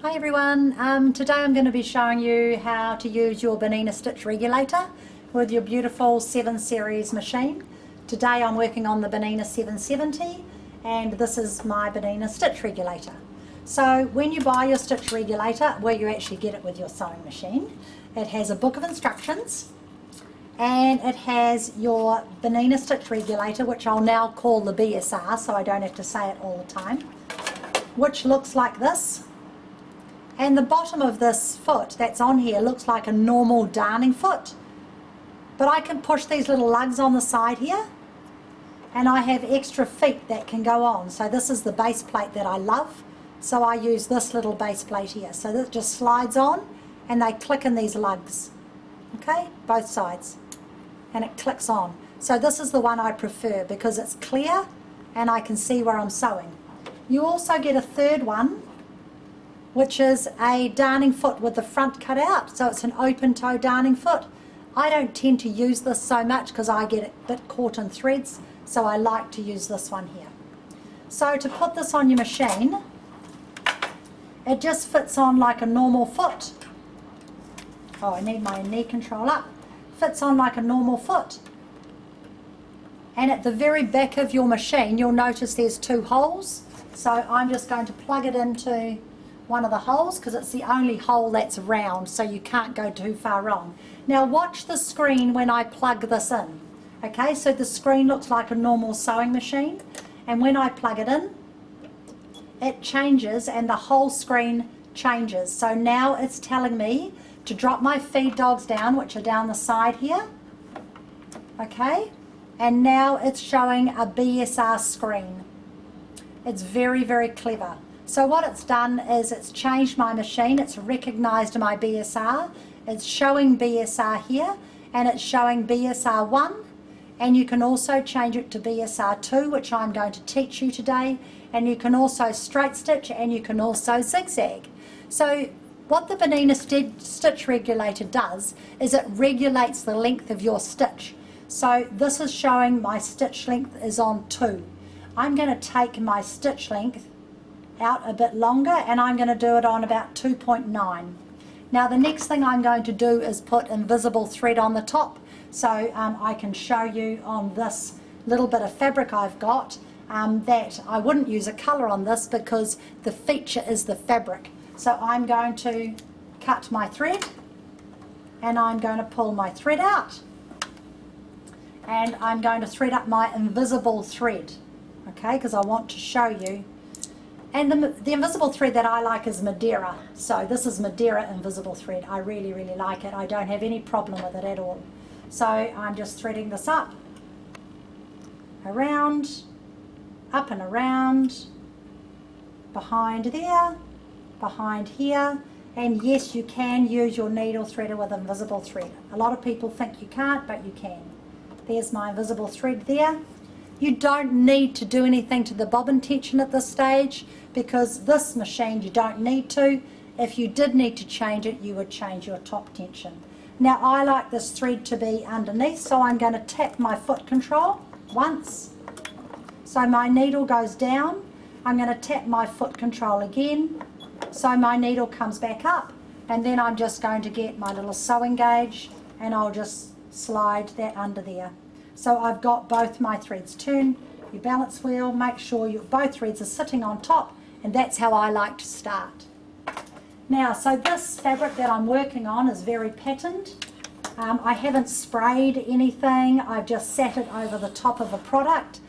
Hi everyone, today I'm going to be showing you how to use your Bernina Stitch Regulator with your beautiful 7 series machine. Today I'm working on the Bernina 770 and this is my Bernina Stitch Regulator. So when you buy your stitch regulator, where you actually get it with your sewing machine, it has a book of instructions and it has your Bernina Stitch Regulator, which I'll now call the BSR so I don't have to say it all the time, which looks like this. And the bottom of this foot that's on here looks like a normal darning foot. But I can push these little lugs on the side here and I have extra feet that can go on. So this is the base plate that I love. So I use this little base plate here. So that just slides on and they click in these lugs. Okay, both sides. And it clicks on. So this is the one I prefer because it's clear and I can see where I'm sewing. You also get a third one, which is a darning foot with the front cut out, so it's an open toe darning foot. I don't tend to use this so much because I get a bit caught in threads, so I like to use this one here. So to put this on your machine, it just fits on like a normal foot. Oh, I need my knee control up. Fits on like a normal foot. And at the very back of your machine, you'll notice there's 2 holes. So I'm just going to plug it into one of the holes because it's the only hole that's round, so you can't go too far wrong. Now watch the screen when I plug this in. Okay, so the screen looks like a normal sewing machine, and when I plug it in, it changes and the whole screen changes. So now it's telling me to drop my feed dogs down, which are down the side here. Okay, and now it's showing a BSR screen. It's very, very clever. So what it's done is it's changed my machine, it's recognized my BSR, it's showing BSR here, and it's showing BSR 1, and you can also change it to BSR 2, which I'm going to teach you today, and you can also straight stitch and you can also zigzag. So what the Bernina Stitch Regulator does is it regulates the length of your stitch. So this is showing my stitch length is on 2. I'm going to take my stitch length out a bit longer and I'm going to do it on about 2.9. Now the next thing I'm going to do is put invisible thread on the top, so I can show you on this little bit of fabric I've got that I wouldn't use a colour on this because the feature is the fabric. So I'm going to cut my thread and I'm going to pull my thread out and I'm going to thread up my invisible thread, okay, because I want to show you. And the invisible thread that I like is Madeira. So this is Madeira invisible thread. I really, really like it. I don't have any problem with it at all. So I'm just threading this up, around, up and around, behind there, behind here. And yes, you can use your needle threader with invisible thread. A lot of people think you can't, but you can. There's my invisible thread there. You don't need to do anything to the bobbin tension at this stage because this machine you don't need to. If you did need to change it, you would change your top tension. Now I like this thread to be underneath, so I'm going to tap my foot control once. So my needle goes down. I'm going to tap my foot control again. So my needle comes back up, and then I'm just going to get my little sewing gauge and I'll just slide that under there. So I've got both my threads. Turn your balance wheel, make sure both threads are sitting on top, and that's how I like to start. Now, so this fabric that I'm working on is very patterned. I haven't sprayed anything, I've just sat it over the top of a product,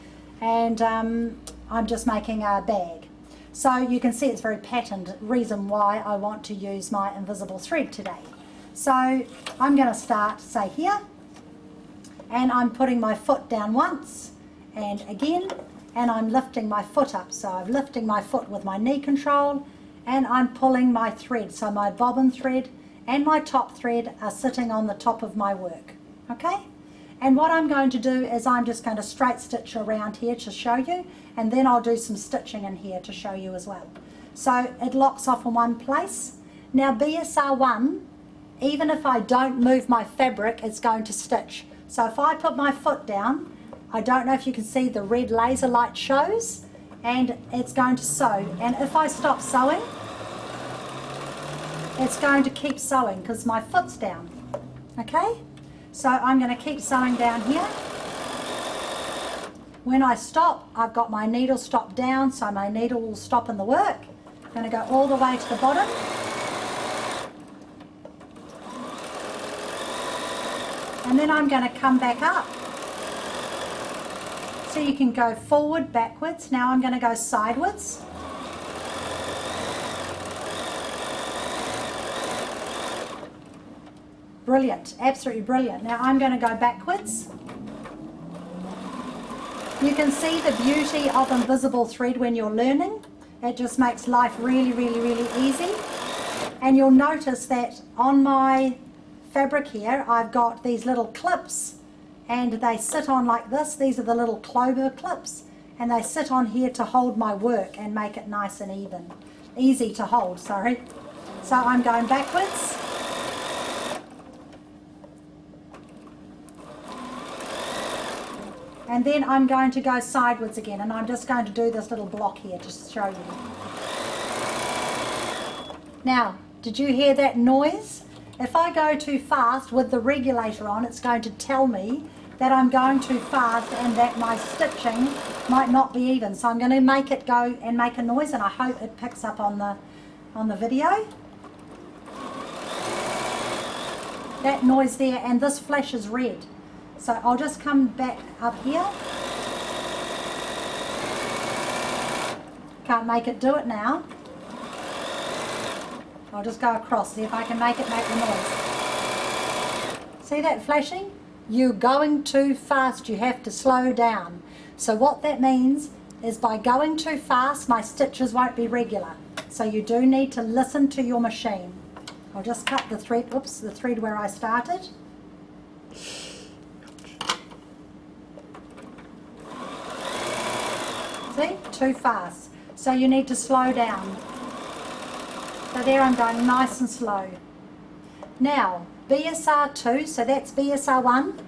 and I'm just making a bag. So you can see it's very patterned, reason why I want to use my invisible thread today. So I'm going to start, say here, and I'm putting my foot down once and again, and I'm lifting my foot up. So I'm lifting my foot with my knee control and I'm pulling my thread. So my bobbin thread and my top thread are sitting on the top of my work. Okay? And what I'm going to do is I'm just going to straight stitch around here to show you, and then I'll do some stitching in here to show you as well. So it locks off in one place. Now BSR 1, even if I don't move my fabric, it's going to stitch. So if I put my foot down, I don't know if you can see the red laser light shows, and it's going to sew. And if I stop sewing, it's going to keep sewing because my foot's down. Okay, so I'm going to keep sewing down here. When I stop, I've got my needle stopped down, so my needle will stop in the work. I'm going to go all the way to the bottom. And then I'm going to come back up. So you can go forward, backwards. Now I'm going to go sideways. Brilliant, absolutely brilliant. Now I'm going to go backwards. You can see the beauty of invisible thread when you're learning. It just makes life really, really, really easy. And you'll notice that on my fabric here, I've got these little clips and they sit on like this. These are the little clover clips and they sit on here to hold my work and make it nice and even. Easy to hold, sorry. So I'm going backwards. And then I'm going to go sideways again, and I'm just going to do this little block here to show you. Now, did you hear that noise? If I go too fast with the regulator on, it's going to tell me that I'm going too fast and that my stitching might not be even. So I'm going to make it go and make a noise, and I hope it picks up on the video. That noise there, and this flashes red. So I'll just come back up here. Can't make it do it now. I'll just go across, see if I can make it make the noise. See that flashing? You're going too fast, you have to slow down. So what that means is by going too fast, my stitches won't be regular. So you do need to listen to your machine. I'll just cut the thread, oops, the thread where I started. See, too fast. So you need to slow down. So there I'm going nice and slow. Now, BSR2, so that's BSR1.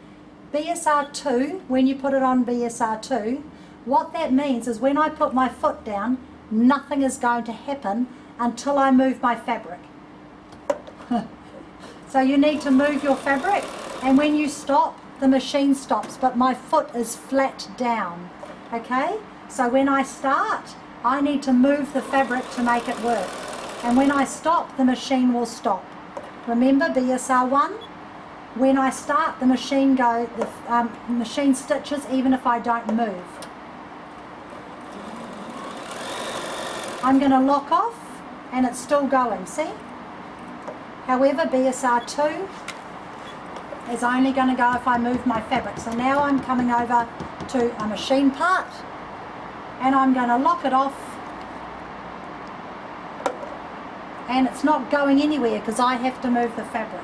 BSR2, when you put it on BSR2, what that means is when I put my foot down, nothing is going to happen until I move my fabric. So you need to move your fabric, and when you stop, the machine stops, but my foot is flat down. Okay? So when I start, I need to move the fabric to make it work. And when I stop, the machine will stop. Remember BSR1? When I start, the machine machine stitches even if I don't move. I'm going to lock off and it's still going, see? However, BSR2 is only going to go if I move my fabric. So now I'm coming over to a machine part and I'm going to lock it off, and it's not going anywhere because I have to move the fabric.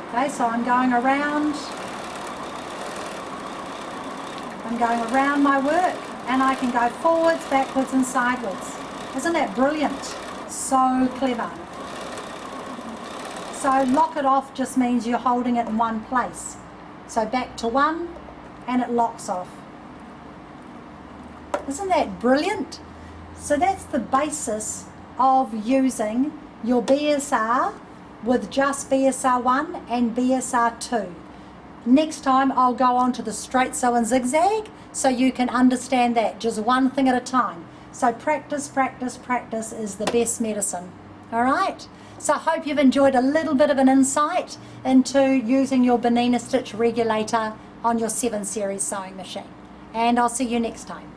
Okay, so I'm going around my work, and I can go forwards, backwards and sideways. Isn't that brilliant? So clever. So lock it off just means you're holding it in one place. So back to one and it locks off. Isn't that brilliant? So that's the basis of using your BSR with just BSR1 and BSR2. Next time I'll go on to the straight sew and zigzag so you can understand that, just one thing at a time. So practice, practice, practice is the best medicine. All right? So I hope you've enjoyed a little bit of an insight into using your Bernina Stitch Regulator on your 7 series sewing machine. And I'll see you next time.